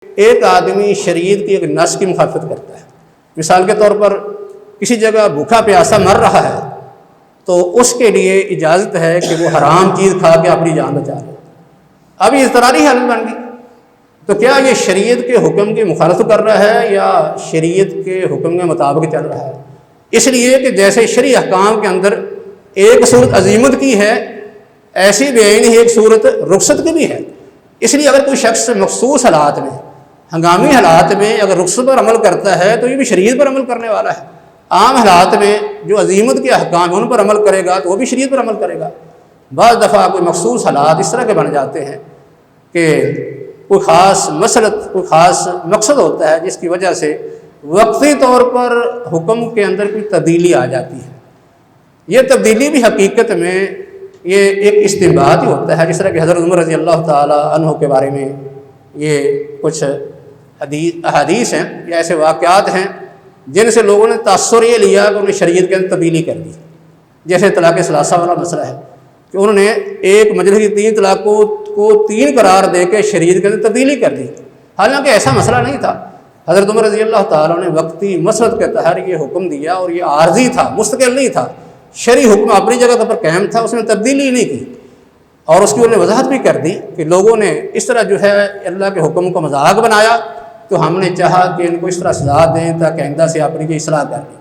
ایک آدمی شریعت کی ایک نص کی مخالفت کرتا ہے، مثال کے طور پر کسی جگہ بھوکا پیاسا مر رہا ہے تو اس کے لیے اجازت ہے کہ وہ حرام چیز کھا کے اپنی جان بچا لے، اب یہ اضطراری حالت بن گئی، تو کیا یہ شریعت کے حکم کی مخالفت کر رہا ہے یا شریعت کے حکم کے مطابق چل رہا ہے؟ اس لیے کہ جیسے شرعی احکام کے اندر ایک صورت عزیمت کی ہے، ایسی بعین ہی ایک صورت رخصت کی بھی ہے۔ اس لیے اگر کوئی شخص مخصوص حالات میں، ہنگامی حالات میں اگر رخصت پر عمل کرتا ہے تو یہ بھی شریعت پر عمل کرنے والا ہے، عام حالات میں جو عزیمت کے احکام ان پر عمل کرے گا تو وہ بھی شریعت پر عمل کرے گا۔ بعض دفعہ کوئی مخصوص حالات اس طرح کے بن جاتے ہیں کہ کوئی خاص مسلط، کوئی خاص مقصد ہوتا ہے جس کی وجہ سے وقتی طور پر حکم کے اندر کوئی تبدیلی آ جاتی ہے۔ یہ تبدیلی بھی حقیقت میں یہ ایک استنباط ہی ہوتا ہے، جس طرح کہ حضرت عمر رضی اللہ تعالی عنہ کے بارے میں یہ کچھ احادیث ہیں یا ایسے واقعات ہیں جن سے لوگوں نے تاثر یہ لیا کہ انہوں نے شریعت کے اندر تبدیلی کر دی، جیسے طلاق ثلاثہ والا مسئلہ ہے کہ انہوں نے ایک مجلس کی 3 طلاقوں کو 3 قرار دے کے شریعت کے اندر تبدیلی کر دی، حالانکہ ایسا مسئلہ نہیں تھا۔ حضرت عمر رضی اللہ تعالیٰ نے وقتی مسلط کے تحت یہ حکم دیا اور یہ عارضی تھا، مستقل نہیں تھا، شرعی حکم اپنی جگہ پر قائم تھا، اس میں تبدیلی نہیں کی، اور اس کی انہوں نے وضاحت بھی کر دی کہ لوگوں نے اس طرح جو ہے اللہ کے حکم کو مذاق بنایا تو ہم نے چاہا کہ ان کو اس طرح سزا دیں تاکہ آئندہ سے اپنی کی اصلاح کر لیں۔